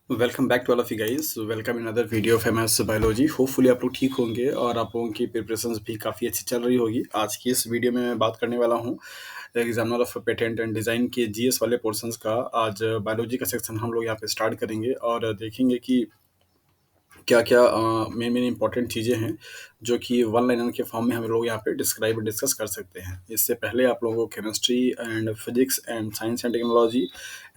Welcome back to all of you guys. Welcome in other video of MS biology. Hopefully आप लोग ठीक होंगे और आप लोगों की प्रिपरेशंस भी काफ़ी अच्छी चल रही होगी। आज की इस वीडियो में मैं बात करने वाला हूँ examiner of patent and design के जीएस वाले पोर्शंस का। आज बायोलॉजी का सेक्शन हम लोग यहाँ पे स्टार्ट करेंगे और देखेंगे कि क्या क्या मेन मेन इंपॉर्टेंट चीज़ें हैं जो कि वन लाइनर के फॉर्म में हम लोग यहाँ पे डिस्क्राइब डिस्कस कर सकते हैं। इससे पहले आप लोगों को chemistry and physics and science and technology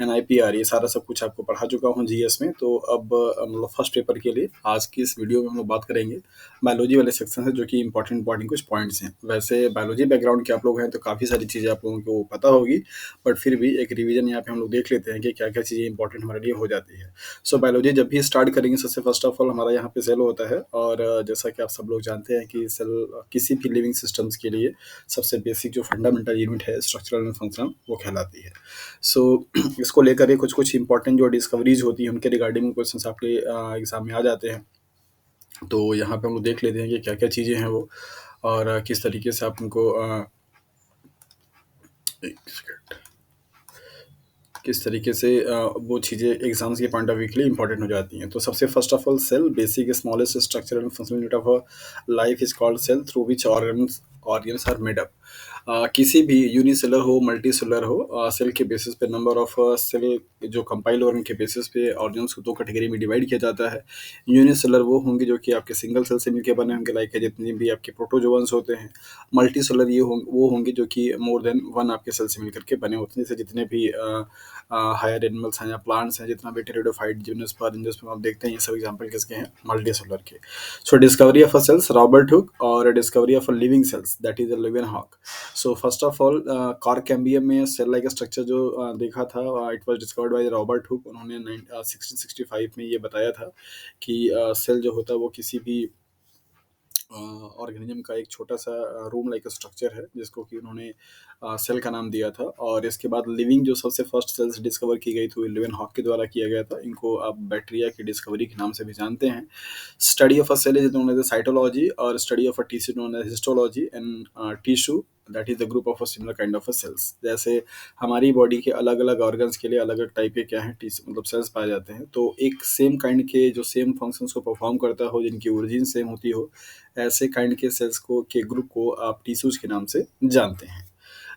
and IPR ये सारा सब कुछ आपको पढ़ा चुका हूँ जीएस में। तो अब हम लोग फर्स्ट पेपर के लिए आज की इस वीडियो में हम लोग बात करेंगे बायोलॉजी वाले सेक्शन से, जो कि इंपॉर्टेंट इंपॉर्टेंट कुछ पॉइंट्स हैं। वैसे बायोलॉजी बैकग्राउंड के आप लोग हैं तो काफ़ी सारी चीज़ें आप लोगों को पता होगी, बट फिर भी एक रिवीजन यहाँ पे हम लोग देख लेते हैं कि क्या क्या चीज़ें इंपॉर्टेंट हमारे लिए हो जाती है। सो बायोलॉजी जब भी स्टार्ट करेंगे सबसे फर्स्ट ऑफ ऑल हमारा यहाँ पे सेल होता है। और जैसा कि आप सब लोग जानते हैं कि सेल किसी भी लिविंग सिस्टम्स के लिए सबसे बेसिक जो फंडामेंटल यूनिट है स्ट्रक्चरल एंड फंक्शनल वो कहलाती है। सो इसको लेकर कुछ कुछ इंपॉर्टेंट जो डिस्कवरीज होती हैं उनके रिगार्डिंग क्वेश्चन आपके एग्जाम में आ जाते हैं। तो यहाँ पे हम लोग देख लेते हैं कि क्या क्या चीज़ें हैं वो और किस तरीके से आप उनको एक सेकंड, किस तरीके से वो चीज़ें एग्जाम्स के पॉइंट ऑफ व्यू के लिए इंपॉर्टेंट हो जाती हैं। तो सबसे first of all cell basic smallest structure and functional unit of life is called cell through which organs are made up. किसी भी यूनिसेलर हो मल्टी सेलर हो, सेल के बेसिस पे नंबर ऑफ सेल जो कंपाइल और उनके बेसिस पे ऑर्गन्स को दो कैटेगरी में डिवाइड किया जाता है। यूनिसेलर वो होंगे जो कि आपके सिंगल सेल से मिलकर बने होंगे, लाइक जितने भी आपके प्रोटोजोअन्स होते हैं। मल्टी सेलर वो होंगे जो कि मोर देन वन आपके सेल से मिलकर के बने होते हैं, जैसे जितने भी हायर एनिमल्स हैं या प्लांट्स हैं, जितना भी टेरिडोफाइट जिम्नोस्पर्म आप देखते हैं, ये सब एग्जांपल किसके हैं, मल्टी सेलुलर के। So discovery of a cells Robert Hooke और discovery of a living cells that is a Leeuwenhoek. So first of all cork cambium में सेल लाइक स्ट्रक्चर जो देखा था, it was discovered by Robert Hooke. उन्होंने 1665 में ये बताया था कि सेल जो होता है वो किसी भी ऑर्गेनिज्म का एक छोटा सा रूम लाइक स्ट्रक्चर है, जिसको कि उन्होंने सेल का नाम दिया था। और इसके बाद लिविंग जो सबसे फर्स्ट सेल्स डिस्कवर की गई थी लेवन हॉक के द्वारा किया गया था। इनको आप बैक्टीरिया की डिस्कवरी के नाम से भी जानते हैं। Study of a cell is known as cytology और study of a tissue known as histology and tissue that is the group of a similar kind of a cells. जैसे हमारी बॉडी के अलग अलग ऑर्गन्स के लिए अलग अलग टाइप के क्या है मतलब सेल्स पाए जाते हैं, तो एक सेम काइंड के जो सेम फंक्शंस को परफॉर्म करता हो, जिनकी ओरिजिन सेम होती हो, ऐसे काइंड के सेल्स को के ग्रुप को आप टिश्यूज के नाम से जानते हैं।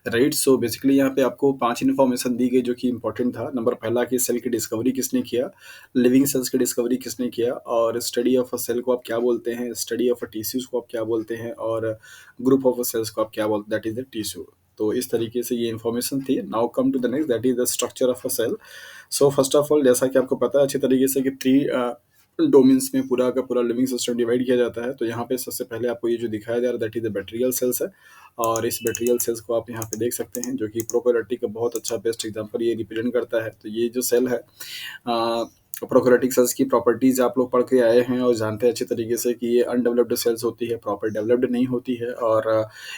राइट। सो बेसिकली यहाँ पे आपको 5 इन्फॉर्मेशन दी गई जो कि इंपॉर्टेंट था। नंबर पहला कि सेल की डिस्कवरी किसने किया, लिविंग सेल्स की डिस्कवरी किसने किया, और स्टडी ऑफ अ सेल को आप क्या बोलते हैं, स्टडी ऑफ अ टिश्यूज को आप क्या बोलते हैं, और ग्रुप ऑफ अ सेल्स को आप क्या बोलते हैं, दैट इज द टिश्यू। तो इस तरीके से ये इन्फॉर्मेशन थी। Now come to the next that is the structure of a cell. So first of all जैसा कि आपको पता है अच्छी तरीके से कि थ्री डोमेन्स में पूरा का पूरा लिविंग सिस्टम डिवाइड किया जाता है। तो यहाँ पे सबसे पहले आपको ये जो दिखाया जा रहा है that is the bacterial cells है। और इस बैक्टीरियल सेल्स को आप यहाँ पे देख सकते हैं, जो कि प्रोकैरियोटिक का बहुत अच्छा बेस्ट एग्जांपल ये रिप्रेजेंट करता है। तो ये जो सेल है, प्रोकैरियोटिक सेल्स की प्रॉपर्टीज आप लोग पढ़ के आए हैं और जानते हैं अच्छी तरीके से कि ये अनडेवलप्ड सेल्स होती है, प्रॉपर डेवलप्ड नहीं होती है। और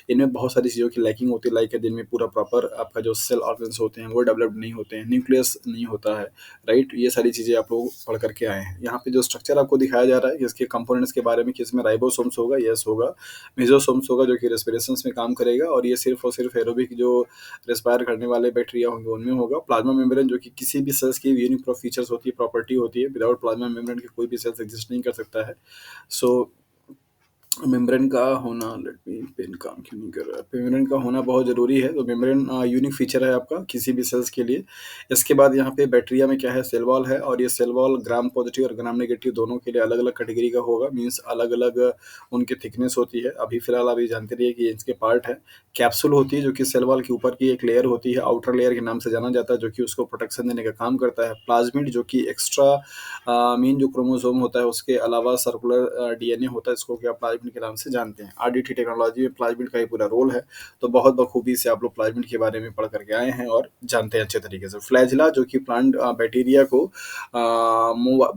इनमें बहुत सारी चीज़ों की लैकिंग होती है, लाइक जिनमें पूरा प्रॉपर आपका जो सेल ऑर्गन्स होते हैं वो डेवलप्ड नहीं होते हैं, न्यूक्लियस नहीं होता है। राइट। ये सारी चीज़ें आप लोग पढ़ करके आए हैं। यहाँ पे जो स्ट्रक्चर आपको दिखाया जा रहा है इसके कंपोनेंट्स के बारे में कि इसमें राइबोसोम्स होगा, यस होगा, मेसोसोम्स होगा जो कि रेस्पिरेशन में काम करेगा, और ये सिर्फ और सिर्फ एरोबिक जो रेस्पायर करने वाले बैक्टीरिया होंगे उनमें होगा। प्लाज्मा मेम्ब्रेन जो कि किसी भी सेल्स की यूनिक फीचर्स होती है, प्रॉपर्टी होती है, विदाउट प्लाज्मा मेम्ब्रेन के कोई भी सेल्स एग्जिस्ट नहीं कर सकता है। सो मेम्ब्रेन का होना, लेट मी, पेन काम क्यों नहीं कर रहा है, मेम्ब्रेन का होना बहुत ज़रूरी है। तो मेम्ब्रेन यूनिक फीचर है आपका किसी भी सेल्स के लिए। इसके बाद यहाँ पे बैक्टीरिया में क्या है, सेल वॉल है, और ये सेल वॉल ग्राम पॉजिटिव और ग्राम नेगेटिव दोनों के लिए अलग अलग कैटेगरी का होगा, मीन्स अलग अलग उनकी थिकनेस होती है। अभी फिलहाल अभी जानते रहिए कि इसके पार्ट है। कैप्सूल होती है जो कि सेल वॉल के ऊपर की एक लेयर होती है, आउटर लेयर के नाम से जाना जाता है, जो कि उसको प्रोटेक्शन देने का काम करता है। प्लाज्मिड जो कि एक्स्ट्रा मेन जो क्रोमोसोम होता है उसके अलावा सर्कुलर डीएनए होता है, इसको क्या प्लाज्मिड के नाम से जानते हैं। आरडीटी टेक्नोलॉजी में प्लाज्मिड का ही पूरा रोल है। तो बहुत बखूबी से आप लोग प्लाज्मिड के बारे में पढ़ करके आए हैं और जानते हैं अच्छे तरीके से। फ्लैजिला जो कि प्लांट बैक्टीरिया को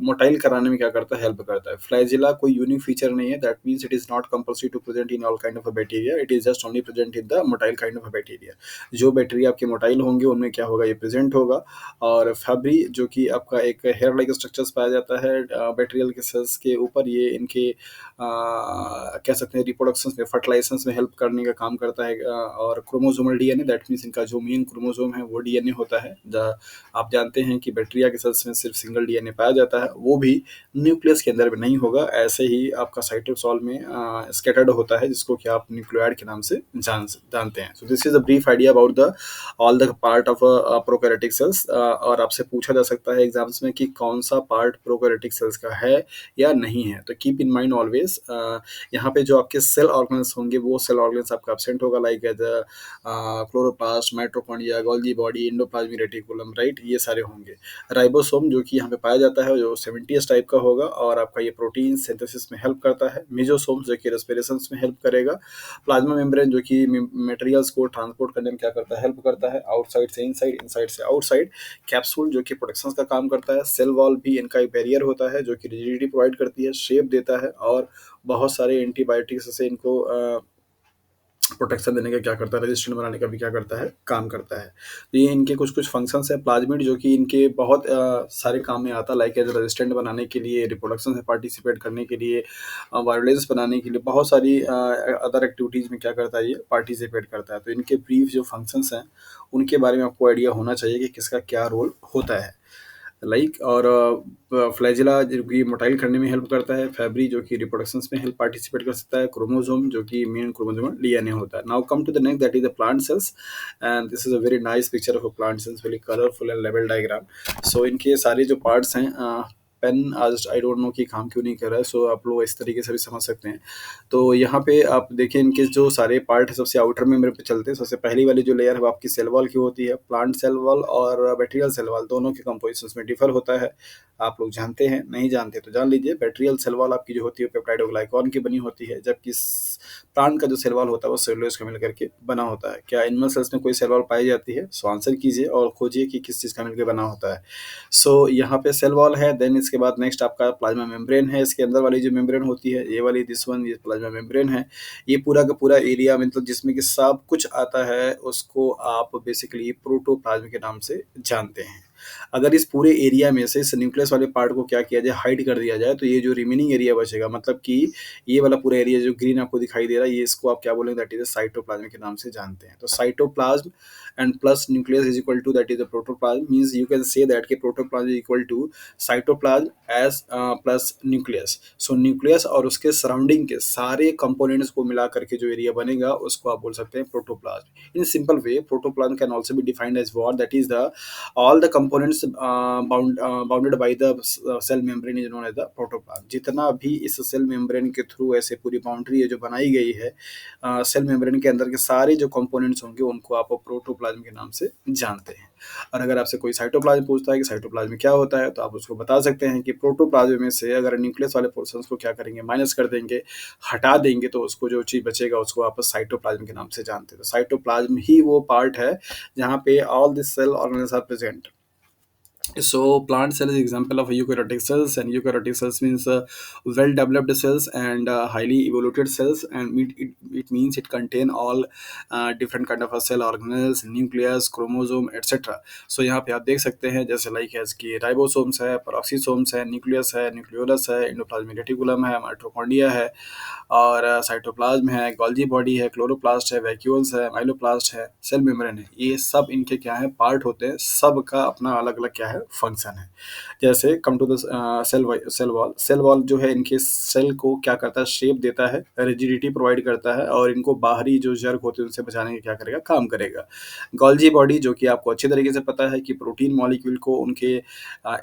मोटाइल कराने में क्या करता है, हेल्प करता है। फ्लैजिला कोई यूनिक फीचर नहीं है, that means it is not compulsory to present in all kind of bacteria, it is just only present in the motile kind of bacteria. जो बैक्टीरिया आपके मोटाइल होंगे उनमें क्या होगा, ये प्रेजेंट होगा। और फैब्री जो कि आपका एक हेयर लाइक स्ट्रक्चर्स पाया जाता है बैक्टीरियल के सेल्स के ऊपर, ये इनके कह सकते हैं रिप्रोडक्शन में, फर्टिलाइजेशन में हेल्प करने का काम करता है। और क्रोमोसोमल डीएनए, दैट मीन्स इनका जो मेन क्रोमोसोम है वो डीएनए होता है। आप जानते हैं कि बैक्टीरिया के सेल्स में सिर्फ सिंगल डीएनए पाया जाता है, वो भी न्यूक्लियस के अंदर भी नहीं होगा। ऐसे ही आपका साइटोसोल में स्कैटर्ड होता है, जिसको कि आप न्यूक्लियोइड के नाम से जानते हैं। So this is a brief idea about the all the part of prokaryotic cells. और आपसे पूछा जा सकता है एग्जाम्स में कि कौन सा पार्ट प्रोकैरियोटिक सेल्स का है या नहीं है। तो कीप इन माइंड ऑलवेज, यहाँ पे जो आपके सेल ऑर्गेन्स होंगे वो सेल ऑर्गेन्स आपका एब्सेंट होगा, like the chloroplast, mitochondria, Golgi body, endoplasmic reticulum, right, ये सारे होंगे। राइबोसोम जो कि यहाँ पे पाया जाता है जो 70s टाइप का होगा, और आपका ये प्रोटीन सिंथेसिस में हेल्प करता है। मेजोसोम जो कि रेस्पिरेशन में हेल्प करेगा। प्लाज्मा मेम्ब्रेन जो कि मटेरियल्स को ट्रांसपोर्ट करने में क्या करता है, हेल्प करता है, आउटसाइड से इनसाइड, इनसाइड से आउटसाइड। कैप्सूल जो कि प्रोटेक्शन का काम करता है। सेल वॉल भी इनका एक बैरियर होता है जो कि रिजिडिटी प्रोवाइड करती है, शेप देता है, और बहुत सारे एंटीबायोटिक्स से इनको प्रोटेक्शन देने का क्या करता है, रेजिस्टेंट बनाने का भी क्या करता है, काम करता है। तो ये इनके कुछ कुछ फंक्शंस है। प्लाज्मिड जो कि इनके बहुत सारे काम में आता है, लाइक एज रेजिस्टेंट बनाने के लिए, रिप्रोडक्शन में पार्टिसिपेट करने के लिए, वायलेंस बनाने के लिए, बहुत सारी अदर एक्टिविटीज़ में क्या करता है, ये पार्टिसिपेट करता है। तो इनके ब्रीफ जो फंक्शंस हैं उनके बारे में आपको आइडिया होना चाहिए कि किसका क्या रोल होता है, लाइक। और फ्लैजिला जो कि मोटाइल करने में हेल्प करता है। फैब्री जो कि रिप्रोडक्शन में हेल्प पार्टिसिपेट कर सकता है। क्रोमोसोम जो कि मेन क्रोमोसोम डीएनए होता है। Now come to the next, that is the plant cells, and this is a very nice picture of a plant cells, very colourful and लेवल diagram. So इनके सारे जो पार्ट्स हैं, pen आज I don't know कि काम क्यों नहीं कर रहा है, सो आप लोग इस तरीके से भी समझ सकते हैं। तो यहाँ पे आप देखें इनके जो सारे पार्ट है, सबसे आउटर मेम्ब्रेन पे चलते हैं। सबसे पहली वाली जो लेयर है वो आपकी सेल वॉल की होती है। प्लांट सेल वॉल और बैक्टीरियल सेल वॉल दोनों के कंपोजिशन में डिफर होता है। आप लोग जानते हैं, नहीं जानते तो जान लीजिए। बैक्टीरियल सेल वॉल आपकी जो होती है पेप्टाइडोग्लाइकॉन की बनी होती है, जबकि प्लांट का जो सेल वॉल होता है वो सेलुलोज का मिलकर के बना होता है। क्या एनिमल सेल्स में कोई सेल वॉल पाई जाती है? सो आंसर कीजिए और खोजिए कि किस चीज़ का मिलकर बना होता है। सो यहाँ पे सेल वॉल है, देन इसके बाद नेक्स्ट आपका प्लाज्मा मेम्ब्रेन है। इसके अंदर वाली जो मेम्ब्रेन होती है, ये वाली दिस वन, ये प्लाज्मा मेम्ब्रेन है। ये पूरा का पूरा एरिया मतलब जिसमें कि सब कुछ आता है, उसको आप बेसिकली प्रोटोप्लाज्म के नाम से जानते हैं। अगर इस पूरे एरिया में से इस न्यूक्लियस वाले पार्ट को क्या किया जाए, हाइड कर दिया जाए, तो ये जो रिमेनिंग एरिया बचेगा, मतलब कि ये वाला पूरा एरिया जो ग्रीन आपको दिखाई दे रहा है, ये इसको आप क्या बोलेंगे, दैट इज साइटोप्लाज्म के नाम से जानते हैं। तो cytoplasm and plus nucleus is equal to that is the protoplasm, means you can say that कि protoplasm is equal to cytoplasm as plus nucleus. So nucleus और उसके सराउंडिंग के सारे कंपोनेंट्स को मिला करके जो एरिया बनेगा उसको आप बोल सकते हैं protoplasm. In simple way protoplasm can also be defined as what, that is the all the components bounded by the cell membrane is known as the protoplasm। जितना भी इस सेल मेम्ब्रेन के थ्रू ऐसे पूरी बाउंड्री है जो बनाई गई है, सेल मेम्ब्रेन के अंदर के सारे जो कंपोनेंट्स होंगे उनको आप प्रोटोप्लाज्म के नाम से जानते हैं। और अगर आपसे कोई साइटोप्लाज्म पूछता है कि साइटोप्लाज्म में क्या होता है, तो आप उसको बता सकते हैं कि प्रोटोप्लाज्म में से अगर न्यूक्लियस वाले पोर्शंस को क्या करेंगे, माइनस कर देंगे, हटा देंगे, तो उसको जो चीज़ बचेगा उसको आप साइटोप्लाज्म के नाम से जानते हैं। तो साइटोप्लाज्म ही वो पार्ट है जहाँ पे all this cell organelles are present. So plant cell is example of eukaryotic cells, and eukaryotic cells means well developed cells and highly evolved cells, and it means it contain all different kind of a cell organelles, nucleus, chromosome, etc. So यहाँ पे आप देख सकते हैं जैसे like है कि ribosomes है, पेरोक्सीसोम्स है, न्यूक्लियस है, न्यूक्लियोलस है, एंडोप्लाज्मिक रेटिकुलम है, माइटोकॉन्ड्रिया है, और साइटोप्लाज्म है, गोल्गी बॉडी है, क्लोरोप्लास्ट है, वैक्यूल्स है, माइलोप्लास्ट है, सेल मेम्ब्रेन है। ये सब इनके क्या है, पार्ट होते हैं। सब का अपना अलग अलग क्या है, फंक्शन है। जैसे come to the cell wall. Cell wall जो है इनके सेल को क्या करता है, शेप देता है, रिजिडिटी प्रोवाइड करता है, और इनको बाहरी जो जर्क होते हैं उनसे बचाने का क्या करेगा, काम करेगा। गोल्गी बॉडी जो कि आपको अच्छे तरीके से पता है कि प्रोटीन मॉलिक्यूल को उनके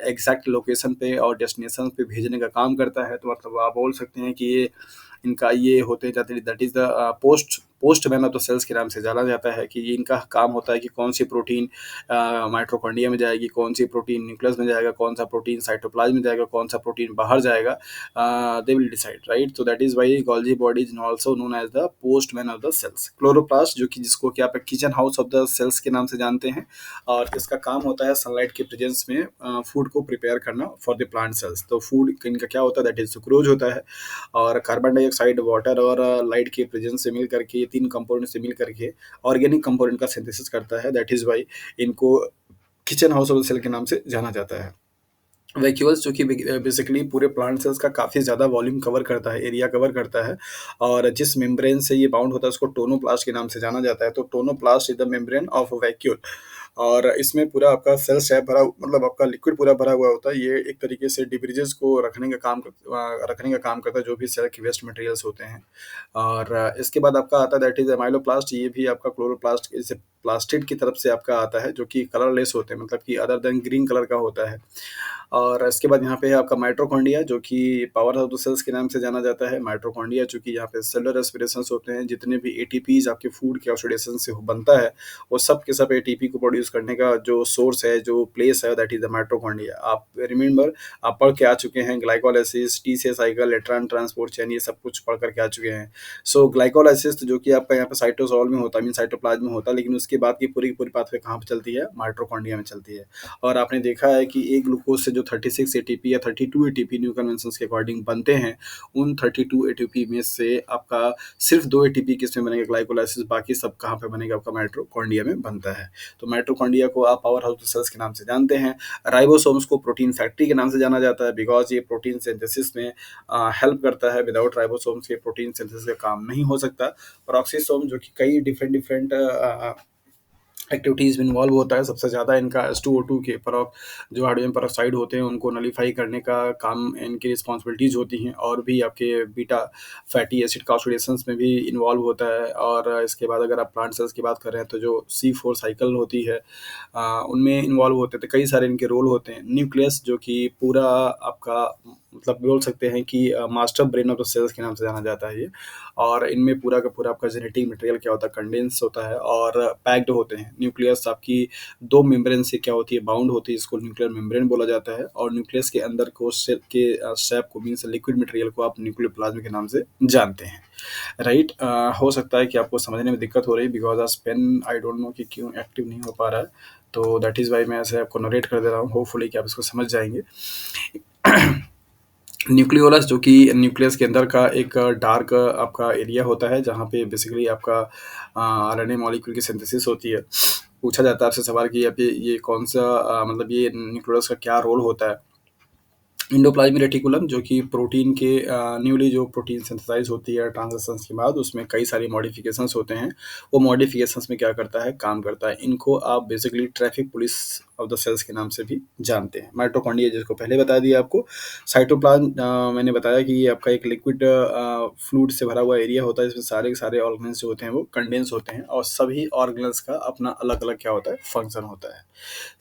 एग्जैक्ट लोकेशन पे और डेस्टिनेशन पे भेजने का काम करता है। तो मतलब आप बोल सकते हैं कि ये इनका ये होते जाते, that is the postman of the cells के नाम से जाना जाता है, कि इनका काम होता है कि कौन सी प्रोटीन माइटोकॉन्ड्रिया में जाएगी, कौन सी प्रोटीन न्यूक्लियस में जाएगा, कौन सा प्रोटीन साइटोप्लाज्म में जाएगा, कौन सा प्रोटीन बाहर जाएगा, they will decide, right. So that is why Golgi body is also known as the postman of the cells. Chloroplast जो कि जिसको कि आप kitchen house of the cells के नाम से जानते हैं, और इसका काम होता है सनलाइट के प्रेजेंस में फूड को प्रिपेयर करना फॉर द प्लांट सेल्स। तो फूड इनका क्या होता है, दैट इज सुक्रोज होता है, और कार्बन डाइऑक्साइड, वाटर और लाइट के प्रेजेंस से मिल करके, ये तीन कंपोनेंट से मिल करके ऑर्गेनिक कंपोनेंट का सिंथेसिस करता है। दैट इज वाई इनको kitchen house of the cell के नाम से जाना जाता है। वैक्यूल्स जो कि बेसिकली पूरे प्लांट सेल्स का काफ़ी ज़्यादा वॉल्यूम कवर करता है, एरिया कवर करता है, और जिस मेम्ब्रेन से ये बाउंड होता है उसको टोनोप्लास्ट के नाम से जाना जाता है। तो tonoplast is the membrane of vacuole, और इसमें पूरा आपका सेल स्टैप भरा, मतलब आपका लिक्विड पूरा भरा हुआ होता है। ये एक तरीके से डिब्रिजेस को रखने का काम करता है, जो भी सेल के वेस्ट मटेरियल्स होते हैं। और इसके बाद आपका आता है दैट इज़ एमाइलोप्लास्ट। ये भी आपका क्लोरोप्लास्ट, इसे प्लास्टिड की तरफ से आपका आता है, जो कि कलरलेस होते हैं, मतलब कि अदर देन ग्रीन कलर का होता है। और इसके बाद यहाँ पे है आपका माइटोकॉन्ड्रिया, जो कि power house of the cells के नाम से जाना जाता है। माइटोकॉन्ड्रिया चूँकि यहाँ पे सेलुलर रेस्पिरेशंस होते हैं, जितने भी एटीपीज़ आपके फूड के ऑक्सीडेशन से बनता है, वो सब के सब एटीपी को प्रोड्यूस करने का जो सोर्स है, जो प्लेस है, दैट इज़ द माइटोकॉन्ड्रिया। आप रिमेंबर, आप पढ़ के आ चुके हैं ग्लाइकोलाइसिस, टी से साइकिल, इलेक्ट्रॉन ट्रांसपोर्ट चेन, ये सब कुछ पढ़ कर के आ चुके हैं। सो ग्लाइकोलाइसिस जो कि आपका यहाँ पे साइटोसोल में होता है, मीन साइटोप्लाज्म में होता है, लेकिन उसके बाद की पूरी पाथवे कहाँ पे चलती है? माइटोकॉन्ड्रिया में चलती है। और आपने देखा है कि एक ग्लूकोज से जो 36 एटीपी या 32 एटीपी न्यू कन्वेंशंस के अकॉर्डिंग बनते हैं, उन 32 एटीपी में से आपका सिर्फ 2 एटीपी किसमें बनेगा? ग्लाइकोलाइसिस। बाकी सब कहाँ पे बनेगा? आपका माइटोकॉन्ड्रिया में बनता है। तो माइटोकॉन्ड्रिया को आप पावर हाउस ऑफ सेल्स के नाम से जानते हैं। राइबोसोम्स को प्रोटीन फैक्ट्री के नाम से जाना जाता है, बिकॉज ये प्रोटीन सिंथेसिस में हेल्प करता है। विदाउट राइबोसोम्स के प्रोटीन सिंथेसिस का काम नहीं हो सकता। प्रोक्सीसोम जो कि कई डिफरेंट डिफरेंट एक्टिविटीज़ में इन्वॉल्व होता है। सबसे ज़्यादा इनका H2O2 के जो हाइड्रोजन पेरोक्साइड होते हैं, उनको नलीफाई करने का काम इनकी रिस्पॉन्सिबिलिटीज़ होती हैं। और भी आपके बीटा फैटी एसिड का ऑक्सीडेशंस में भी इन्वॉल्व होता है। और इसके बाद अगर आप प्लांट सेल्स की बात कर रहे हैं, तो जो C4 साइकिल होती है, उनमें इन्वॉल्व होते हैं। तो कई सारे इनके रोल होते हैं। न्यूक्लियस जो कि पूरा आपका, मतलब बोल सकते हैं कि master brain of the cells के नाम से जाना जाता है ये। और इनमें पूरा का पूरा आपका जेनेटिक मटेरियल क्या होता है? कंडेंस होता है और पैक्ड होते हैं। न्यूक्लियस आपकी 2 मेम्ब्रेन से क्या होती है? बाउंड होती है, इसको न्यूक्लियर मेम्ब्रेन बोला जाता है। और न्यूक्लियस के अंदर को सेल के स्टेप को, मीन्स लिक्विड मटेरियल को, आप न्यूक्लियोप्लाज्म के नाम से जानते हैं, राइट? हो सकता है कि आपको समझने में दिक्कत हो रही है, बिकॉज आज पेन आई डोंट नो कि क्यों एक्टिव नहीं हो पा रहा है। तो दैट इज़ वाई मैं ऐसे आपको नरेट कर दे रहा हूँ, होपफुली कि आप इसको समझ जाएंगे। न्यूक्लियोलस जो कि न्यूक्लियस के अंदर का एक डार्क आपका एरिया होता है, जहाँ पे बेसिकली आपका आरएनए मॉलिक्यूल की सिंथेसिस होती है। पूछा जाता है आपसे सवाल कि ये कौन सा, मतलब ये न्यूक्लियोलस का क्या रोल होता है? इंडोप्लाज्मिक रेटिकुलम जो कि प्रोटीन के न्यूली जो प्रोटीन सिंथेसाइज होती है ट्रांजिशंस के बाद, उसमें कई सारी मॉडिफिकेशंस होते हैं। वो मॉडिफिकेशंस में क्या करता है? काम करता है। इनको आप basically traffic police of the cells के नाम से भी जानते हैं। माइटोकॉन्ड्रिया जिसको पहले बता दिया आपको। साइटोप्लाज्म मैंने बताया कि ये आपका एक लिक्विड फ्लूइड से भरा हुआ एरिया होता है, इसमें सारे के सारे ऑर्गेन्स जो होते हैं वो कंडेंस होते हैं, और सभी ऑर्गेन्स का अपना अलग अलग क्या होता है? फंक्शन होता है।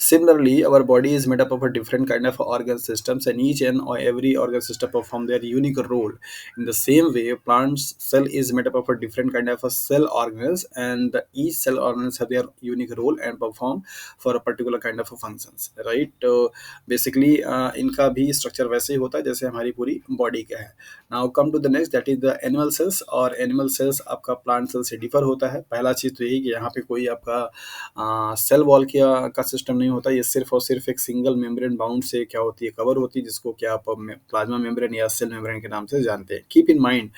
Similarly, our body is made up of a different kind of organ systems, and each and every organ system perform their unique role. In the same way, plant cell is made up of a different kind of a cell organelles, and each cell organelles have their unique role and perform for a particular kind of a functions. Right? तो basically इनका भी structure वैसे ही होता है जैसे हमारी पूरी body का है। Now come to the next, that is the animal cells. और एनिमल सेल्स आपका प्लांट सेल से डिफर होता है। पहला चीज़ तो यही कि यहाँ पे कोई आपका सेल वॉल का सिस्टम नहीं होता। ये सिर्फ और सिर्फ एक सिंगल मेम्ब्रेन बाउंड से क्या होती है? कवर होती है, जिसको क्या आप प्लाज्मा मेम्ब्रेन या सेल मेम्ब्रेन के नाम से जानते हैं। Keep in mind,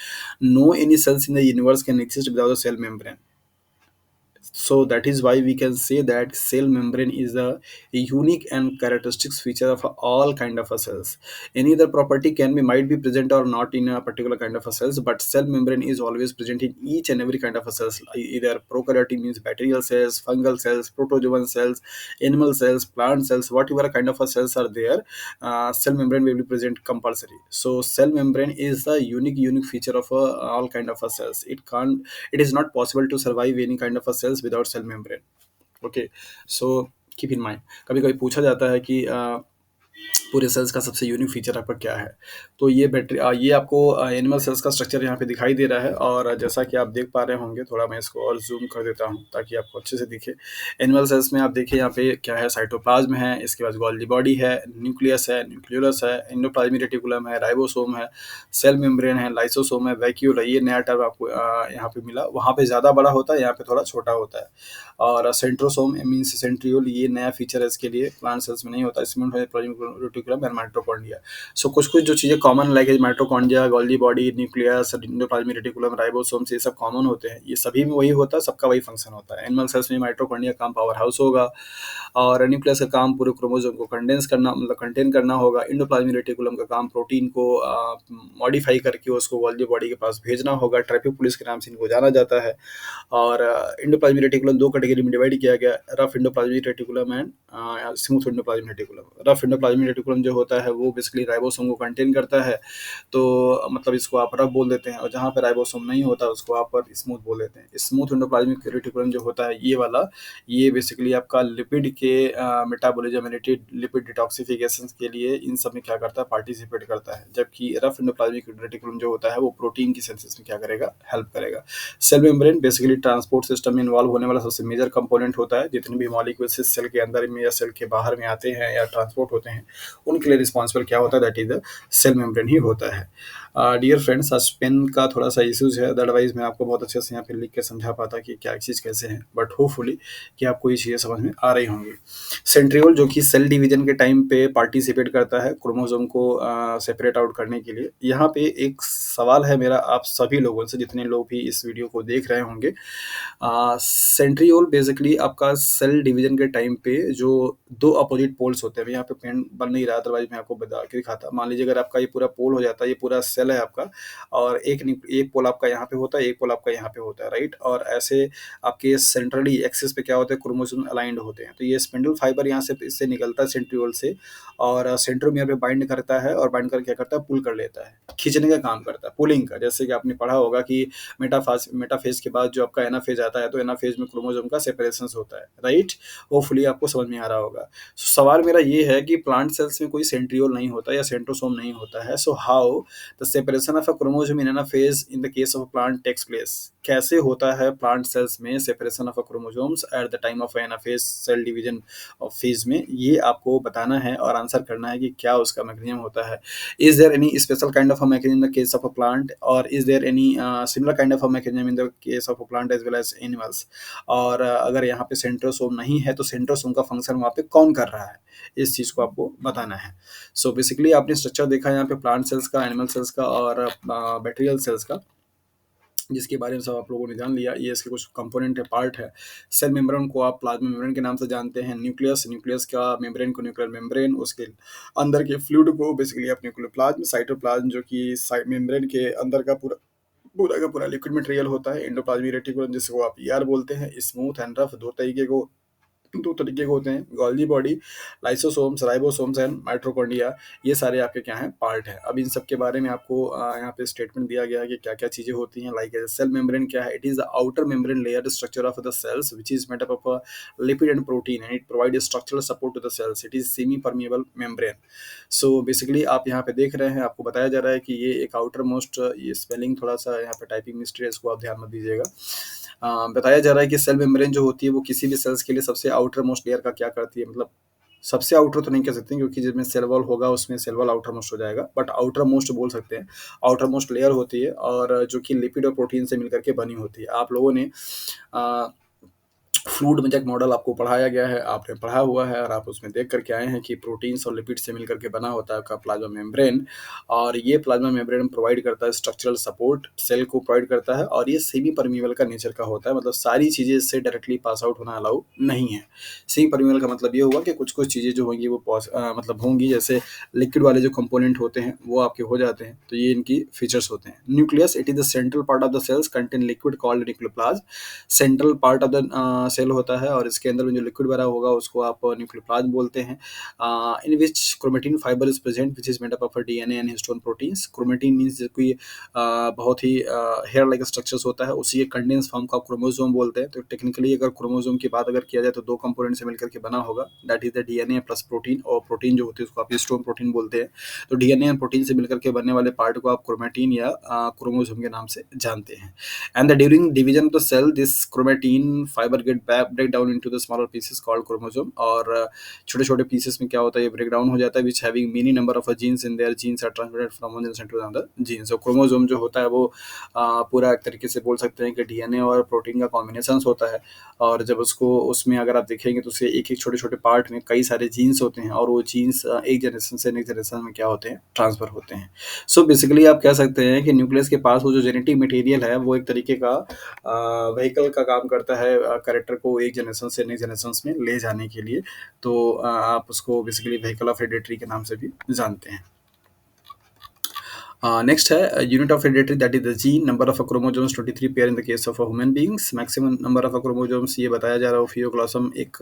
no any cells in the universe can exist without a cell membrane. So that is why we can say that cell membrane is a unique and characteristic feature of all kind of a cells. Any other property can be might be present or not in a particular kind of a cells, but cell membrane is always present in each and every kind of a cells. Either prokaryotic means bacterial cells, fungal cells, protozoan cells, animal cells, plant cells, whatever kind of a cells are there, cell membrane will be present compulsory. So cell membrane is the unique feature of all kind of a cells. It is not possible to survive any kind of a cells without cell membrane. Okay, so keep in mind, कभी कभी पूछा जाता है कि पूरे sales का सबसे unique feature आपका क्या है? तो ये आपको एनिमल सेल्स का स्ट्रक्चर यहाँ पे दिखाई दे रहा है। और जैसा कि आप देख पा रहे होंगे, थोड़ा मैं इसको और जूम कर देता हूँ ताकि आपको अच्छे से दिखे। एनिमल सेल्स में आप देखिए यहाँ पे क्या है? साइटोप्लाज्म है, इसके बाद गोल्गी बॉडी है, न्यूक्लियस है, न्यूक्लियोलस है, एंडोप्लाज्मिक रेटिकुलम है, राइबोसोम है, सेल मेम्ब्रेन है, लाइसोसोम है, वैक्यूल है। ये नया टर्म आपको यहाँ पे मिला। वहाँ पे ज़्यादा बड़ा होता है, यहाँ पे थोड़ा छोटा होता है। और सेंट्रोसोम मीन्स सेंट्रियोल, ये नया फीचर है इसके लिए, प्लांट सेल्स में नहीं होता। इसमें रेटिकुलम रेटिकुलम एंड माइटोकॉन्ड्रिया। सो कुछ-कुछ जो चीज़ें common like mitochondria, Golgi body, nucleus, endoplasmic reticulum, ribosomes ये सब कॉमन होते हैं। ये सभी में वही होता है, सबका वही फंक्शन होता है। एनिमल सेल्स में माइटोकॉन्ड्रिया काम पावर हाउस होगा और न्यूक्लियस का काम पूरे क्रोमोसोम को कंडेंस करना मतलब कंटेन करना होगा। एंडोप्लाज्मिक रेटिकुलम का काम प्रोटीन को मॉडिफाई करके उसको गोल्गी बॉडी के पास भेजना होगा। ट्रैफिक के नाम से इनको जाना जाता है। और एंडोप्लाज्मिक रेटिकुलम 2 कैटेगरी में डिवाइड किया गया, rough endoplasmic reticulum and smooth endoplasmic reticulum. Rough endoplasmic reticulum जो होता है वो बेसिकली राइबोसोम को कंटेन करता है, तो मतलब इसको आप रफ बोल देते हैं, और जहाँ पे राइबोसोम नहीं होता उसको आप स्मूथ बोल देते हैं। स्मूथ एंडोप्लाज्मिक रेटिकुलम जो होता है ये वाला, ये बेसिकली आपका लिपिड के मेटाबॉलिज्म लिपिड डिटॉक्सिफिकेशन के लिए इन सब में क्या करता है, पार्टिसिपेट करता है। जबकि रफ एंडोप्लाज्मिक रेटिकुलम जो होता है वो प्रोटीन की सिंथेसिस में क्या करेगा, हेल्प करेगा। Cell membrane basically transport system में इन्वॉल्व होने वाला सबसे मेजर कंपोनेंट होता है। जितने भी मॉलिक्यूल्स सेल के अंदर में या सेल के बाहर में आते हैं या ट्रांसपोर्ट होते हैं, उनके लिए रिस्पॉन्सिबल क्या होता है, that is the cell membrane ही होता है। डियर फ्रेंड्स, आज पेन का थोड़ा सा इश्यूज है, अदरवाइज मैं आपको बहुत अच्छे से यहाँ पे लिख के समझा पाता कि क्या चीज़ कैसे है, बट होपफुली कि आपको ये चीज़ें समझ में आ रही होंगी। सेंट्रियोल जो कि सेल डिवीजन के टाइम पे पार्टिसिपेट करता है क्रोमोसोम को सेपरेट आउट करने के लिए। यहाँ पे एक सवाल है मेरा आप सभी लोगों से, जितने लोग भी इस वीडियो को देख रहे होंगे। सेंट्रियोल बेसिकली आपका सेल डिवीजन के टाइम पे जो दो अपोजिट पोल्स होते हैं, यहाँ पे पेन बन नहीं रहा, अदरवाइज मैं आपको बता के दिखाता। मान लीजिए अगर आपका ये पूरा पोल हो जाता है, ये पूरा सेल है आपका, और एक पोल आपका यहाँ पे होता है, एक पोल आपका यहाँ पे होता है, राइट। और ऐसे आपके सेंट्रली एक्सिस पे क्या होता है, क्रोमोसोम अलाइंड होते हैं। तो ये स्पिंडल फाइबर यहाँ से इससे निकलता है सेंट्रियोल से, और सेंट्रोमियर पे बाइंड करता है, और बाइंड करके क्या करता है, पुल कर लेता है, खींचने का काम करता है, पुलिंग का। जैसे कि आपने पढ़ा होगा कि मेटाफेज के बाद जो आपका एनाफेज आता है, तो एनाफेज में क्रोमोसोम का सेपरेशन होता है, राइट। होपफुली आपको समझ में आ रहा होगा। सवाल मेरा ये है कि प्लांट सेल्स में कोई सेंट्रियोल नहीं होता या सेंट्रोसोम नहीं होता है, so how the separation of a chromosome in anaphase in the case of plant takes place. कैसे होता है प्लांट सेल्स में separation of a chromosomes at the time of anaphase cell division of phase में, ये आपको बताना है और आंसर करना है कि क्या उसका मैकेनिज्म होता है। Is there any special kind of a mechanism in the case of a plant, or is there any similar kind of a mechanism in the case of a plant as well as animals? और अगर यहाँ पे centrosome नहीं है तो centrosome का function वहाँ पे कौन कर रहा है, इस चीज़ को आपको बताना है। सो बेसिकली आपने स्ट्रक्चर देखा यहाँ पे प्लांट सेल्स का, एनिमल सेल्स का और बैक्टीरियल सेल्स का, जिसके बारे में सब आप लोगों ने जान लिया। ये इसके कुछ कंपोनेंट है, पार्ट है। सेल मेम्ब्रेन को आप प्लाज्मा मेम्ब्रेन के नाम से जानते हैं। न्यूक्लियस का मेम्ब्रेन को न्यूक्लियर मेम्ब्रेन, उसके अंदर के फ्लूइड को बेसिकली आप न्यूक्लियोप्लाज्म, साइटोप्लाज्म जो कि मेम्ब्रेन के अंदर का पूरा पूरा का पूरा लिक्विड मटेरियल होता है। एंडोप्लाज्मिक रेटिकुलम जिसको आप ईआर बोलते हैं। स्मूथ एंड रफ दो तरीके के होते हैं, Golgi body, lysosomes, ribosomes and mitochondria, ये सारे आपके क्या हैं, पार्ट है। अब इन सब के बारे में आपको यहाँ पे स्टेटमेंट दिया गया है कि क्या क्या चीज़ें होती हैं। लाइक सेल मेम्ब्रेन क्या है, it is the outer membrane layer structure of the cells which is made up of lipid and protein and it provide structural support to the cells, it is semi permeable membrane. So basically आप यहाँ पे देख रहे हैं, आपको बताया जा रहा है कि ये एक आउटर मोस्ट, ये स्पेलिंग थोड़ा सा यहाँ पे टाइपिंग मिस्टेक है, इसको आप ध्यान में दीजिएगा। बताया जा रहा है कि सेल मेम्ब्रेन जो होती है वो किसी भी सेल्स के लिए सबसे आउटर मोस्ट लेयर का क्या करती है, मतलब सबसे आउटर तो नहीं कह सकते क्योंकि जिसमें सेल वॉल होगा उसमें सेल वॉल आउटर मोस्ट हो जाएगा, बट आउटर मोस्ट बोल सकते हैं। आउटर मोस्ट लेयर होती है और जो कि लिपिड और प्रोटीन से मिलकर के बनी होती है। आप लोगों ने फ्लूइड मेजक मॉडल आपको पढ़ाया गया है, आपने पढ़ा हुआ है और आप उसमें देख करके आए हैं कि प्रोटीन्स और लिपिड से मिलकर के बना होता है आपका प्लाज्मा मेम्ब्रेन। और ये प्लाज्मा मेम्ब्रेन प्रोवाइड करता है स्ट्रक्चरल सपोर्ट, सेल को प्रोवाइड करता है, और ये सेमी परमिएबल का नेचर का होता है, मतलब सारी चीज़ें इससे डायरेक्टली पास आउट होना अलाउ नहीं है। सेमी परमिएबल का मतलब ये हुआ कि कुछ कुछ चीज़ें जो होंगी वो मतलब होंगी, जैसे लिक्विड वाले जो कंपोनेंट होते हैं वो आपके हो जाते हैं, तो ये इनकी फीचर्स होते हैं। Nucleus, it is the central part of the cells contain liquid called nucleoplasm. Central part of the cell होता है और इसके अंदर में जो लिक्विड भरा होगा उसको आप न्यूक्लियोप्लाज्म बोलते हैं। In which chromatin fibre is present which is made up of DNA and histone proteins. Chromatin means कोई बहुत ही हेयर लाइक स्ट्रक्चर्स होता है, उसी एक कंडेंस फॉर्म का क्रोमोसोम बोलते हैं। तो टेक्निकली अगर क्रोमोसोम की बात अगर किया जाए तो दो कंपोनेंट से मिलकर के बना होगा, that is the DNA plus protein, और प्रोटीन जो होती है उसको आप हिस्टोन प्रोटीन बोलते हैं। तो डीएनए और प्रोटीन से मिलकर के बनने वाले पार्ट को आप क्रोमेटिन या क्रोमोसोम के नाम से जानते हैं। And the during division of the cell, this chromatin fiber get break down into the smaller pieces called chromosome, और छोटे-छोटे पीसेस में क्या होता है, ये ब्रेक डाउन हो जाता है, which having many number of genes in there, genes are transmitted from one generation to another gene. So chromosome जो होता है वो पूरा एक तरीके से बोल सकते हैं कि डीएनए और प्रोटीन का कॉम्बिनेशंस होता है, और जब उसको उसमें अगर आप देखेंगे तो उसके एक-एक छोटे-छोटे पार्ट में कई सारे जीन्स होते हैं, और वो जीन्स एक जनरेशन से नेक्स्ट जनरेशन में क्या होते हैं, ट्रांसफर होते हैं। सो बेसिकली आप कह सकते हैं कि न्यूक्लियस के पास वो जो जेनेटिक मटेरियल है वो एक तरीके का व्हीकल का काम करता है कैरेक्टर को एक जनरेशन से नेक्स्ट जनरेशंस में ले जाने के लिए। तो आप उसको बेसिकली व्हीकल ऑफ हेरिडिटी के नाम से भी जानते हैं। नेक्स्ट है unit of heredity, that is the gene. Number of chromosomes 23 pair in the case of human beings. Maximum number of chromosomes ये बताया जा रहा है ओफियोक्लोसम एक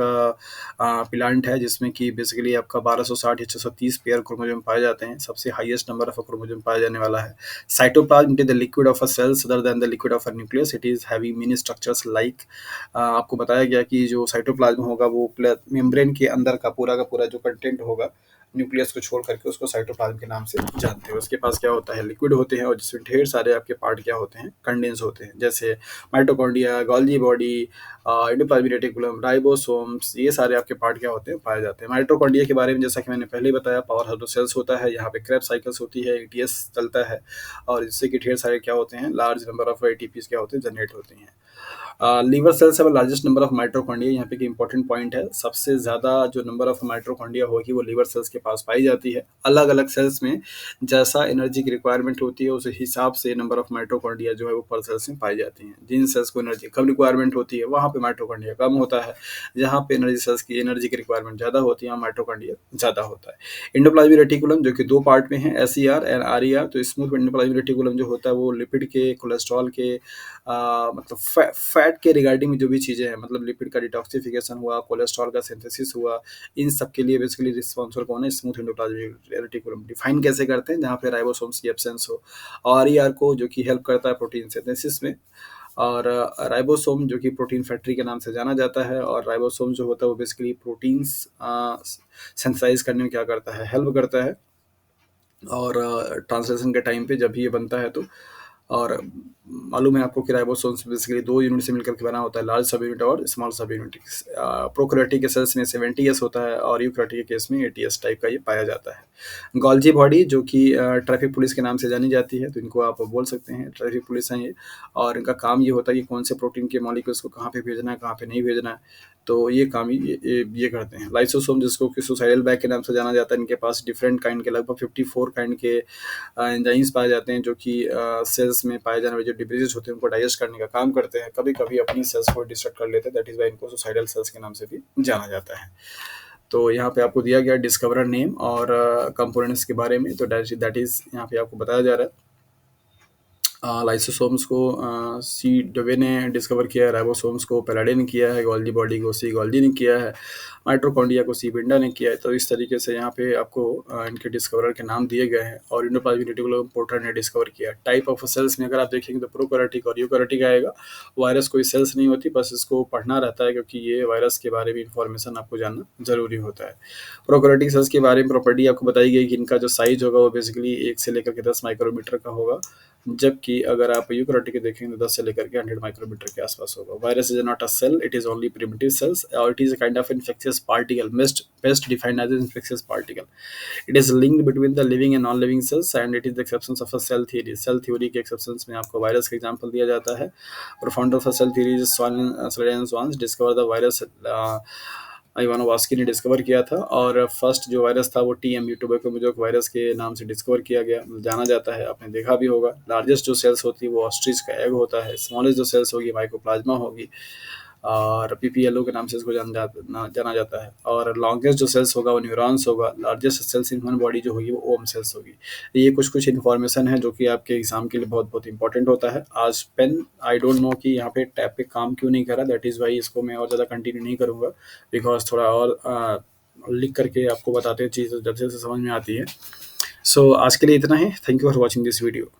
प्लांट है जिसमें कि बेसिकली आपका 1260 या 630 पेयर क्रोमोसोम पाए जाते हैं। सबसे हाईएस्ट नंबर ऑफ क्रोमोसोम पाया जाने वाला है। Cytoplasm, it is the liquid of a cells other than the liquid of a nucleus. It is having many structures like, आपको बताया गया कि जो साइटोप्लाज्म होगा वो मेम्ब्रेन के अंदर का पूरा जो कंटेंट होगा न्यूक्लियस को छोड़ करके उसको साइटोप्लाज्म के नाम से जानते हैं। उसके पास क्या होता है, लिक्विड होते हैं, और जिसमें ढेर सारे आपके पार्ट क्या होते हैं, कंडेंस होते हैं, जैसे mitochondria, Golgi body, endoplasmic reticulum, ribosomes, ये सारे आपके पार्ट क्या होते हैं, पाए जाते हैं। माइटोकॉन्ड्रिया के बारे में जैसा कि मैंने पहले ही बताया, पावर हाउस सेल्स होता है, यहाँ पे क्रेब्स साइकिल्स होती है, एटीएस चलता है, और इससे कि ढेर सारे क्या होते हैं, लार्ज नंबर ऑफ एटीपीज क्या होते हैं, जनरेट होते हैं। लीवर सेल्स है लार्जेस्ट नंबर ऑफ माइट्रोकॉन्ड्रिया। यहाँ पे एक इंपॉर्टेंट पॉइंट है, सबसे ज़्यादा जो नंबर ऑफ माइट्रोकॉन्ड्रिया होगी वो लीवर सेल्स के पास पाई जाती है। अलग अलग सेल्स में जैसा एनर्जी की रिक्वायरमेंट होती है उस हिसाब से नंबर ऑफ माइट्रोकॉन्ड्रिया जो है वो पर सेल्स में पाई जाती हैं। जिन सेल्स को एनर्जी कम रिक्वायरमेंट होती है वहाँ पे माइट्रोकॉन्ड्रिया कम होता है, जहाँ पे एनर्जी की रिक्वायरमेंट ज़्यादा होती है माइट्रोकॉन्ड्रिया ज़्यादा होता है। एंडोप्लाज्मिक रेटिकुलम जो कि दो पार्ट में है, एसईआर एंड आरईआर। तो स्मूथ एंडोप्लाज्मिक रेटिकुलम जो होता है वो लिपिड के, कोलेस्ट्रॉल के, मतलब फैट के रिगार्डिंग जो भी चीज़ें हैं, मतलब लिपिड का डिटॉक्सिफिकेशन हुआ, कोलेस्ट्रॉल का सिंथेसिस हुआ, इन सब के लिए बेसिकली रिस्पॉन्सिबल कौन है, स्मूथ एंडोप्लाज्मिक रेटिकुलम। डिफाइन कैसे करते हैं, जहाँ पे राइबोसोम्स की एब्सेंस हो, और ईआर को जो कि हेल्प करता है प्रोटीन सिंथेसिस में, और राइबोसोम जो कि प्रोटीन फैक्ट्री के नाम से जाना जाता है। और राइबोसोम जो होता है वो बेसिकली प्रोटीन्स सिंथेसाइज करने में क्या करता है, हेल्प करता है, और ट्रांसलेशन के टाइम पे जब भी ये बनता है तो, और मालूम है आपको कि राइबोसोम्स बेसिकली दो यूनिट से मिलकर के बना होता है, लार्ज सब यूनिट और स्मॉल सब यूनिट। प्रोकैरियोटिक के सेल्स में 70s होता है, और यूकैरियोटिक के केस में 80s टाइप का ये पाया जाता है। गोल्जी बॉडी जो कि ट्रैफिक पुलिस के नाम से जानी जाती है, तो इनको आप बोल सकते हैं ट्रैफिक पुलिस हैं ये, और इनका काम ये होता है कि कौन से प्रोटीन के मॉलिक्यूल्स को कहाँ पे भेजना है, कहाँ पे नहीं भेजना है, तो ये काम ये करते हैं। लाइसोसोम जिसको कि सुसाइडल बैग के नाम से जाना जाता है, इनके पास डिफरेंट काइंड के लगभग 54 काइंड के एंजाइम्स पाए जाते हैं, जो कि सेल्स में पाए जाने वाले जो डिजीज होते हैं उनको डाइजेस्ट करने का काम करते हैं। कभी कभी अपनी सेल्स को डिस्ट्रक्ट कर लेते हैं, दैट इज वाई इनको सुसाइडल सेल्स के नाम से भी जाना जाता है। तो यहाँ पे आपको दिया गया डिस्कवरर नेम और कंपोनेंट्स के बारे में, तो दैट इज यहाँ पे आपको बताया जा रहा है। लाइसोसोम्स को सी डवे ने डिस्कवर किया है, राइबोसोम्स को पैलाडे ने किया है, गोल्जी बॉडी को सी गोल्जी ने किया है, माइटोकॉन्ड्रिया को सी बिंडा ने किया है। तो इस तरीके से यहाँ पे आपको इनके डिस्कवरर के नाम दिए गए हैं, और एंडोप्लाज्मिक रेटिकुलम पोर्टर ने डिस्कवर किया। टाइप ऑफ सेल्स में अगर आप देखेंगे तो प्रोकैरियोटिक और यूकैरियोटिक आएगा। वायरस कोई सेल्स नहीं होती, बस इसको पढ़ना रहता है, क्योंकि ये वायरस के बारे में इंफॉर्मेशन आपको जानना जरूरी होता है। प्रोकैरियोटिक सेल्स के बारे में प्रॉपर्टी आपको बताई गई कि इनका जो साइज होगा वो बेसिकली 1 से लेकर के 10 माइक्रोमीटर का होगा, जबकि अगर आप यूकैरियोटिक देखेंगे तो 10 से लेकर के 100 माइक्रोमीटर के आसपास होगा। Virus is not a cell, it is only primitive cells, और it is a kind of infectious particle, best defined as infectious particle. It is linked between the living and non living cells, and it is the exception of a cell theory. Cell theory के exception में आपको virus का example दिया जाता है। Propounder of cell theory is सोलन Schwann's discover the virus, Ivanowsky ने discover किया था, और फर्स्ट जो वायरस था वो टीएमयू ट्यूबरकुलोसिस वायरस के नाम से डिस्कवर किया गया, जाना जाता है, आपने देखा भी होगा। लार्जेस्ट जो सेल्स होती है वो ऑस्ट्रिच का एग होता है, स्मॉलेस्ट जो सेल्स होगी माइकोप्लाज्मा होगी, और पीपीएलओ के नाम से इसको जाना जाता है। और लॉन्गेस्ट जो सेल्स होगा वो न्यूरॉन्स होगा। Largest cells in human body जो होगी वो ओम सेल्स होगी। ये कुछ इन्फॉर्मेशन है जो कि आपके एग्जाम के लिए बहुत बहुत इंपॉर्टेंट होता है। आज पेन आई डोंट नो कि यहाँ पे टैब पे काम क्यों नहीं कर रहा, दैट इज़ वाई इसको मैं और ज़्यादा कंटिन्यू नहीं करूँगा, बिकॉज थोड़ा और लिख करके आपको बताते हैं चीज़ जब से समझ में आती है। सो आज के लिए इतना ही। Thank you for watching this video.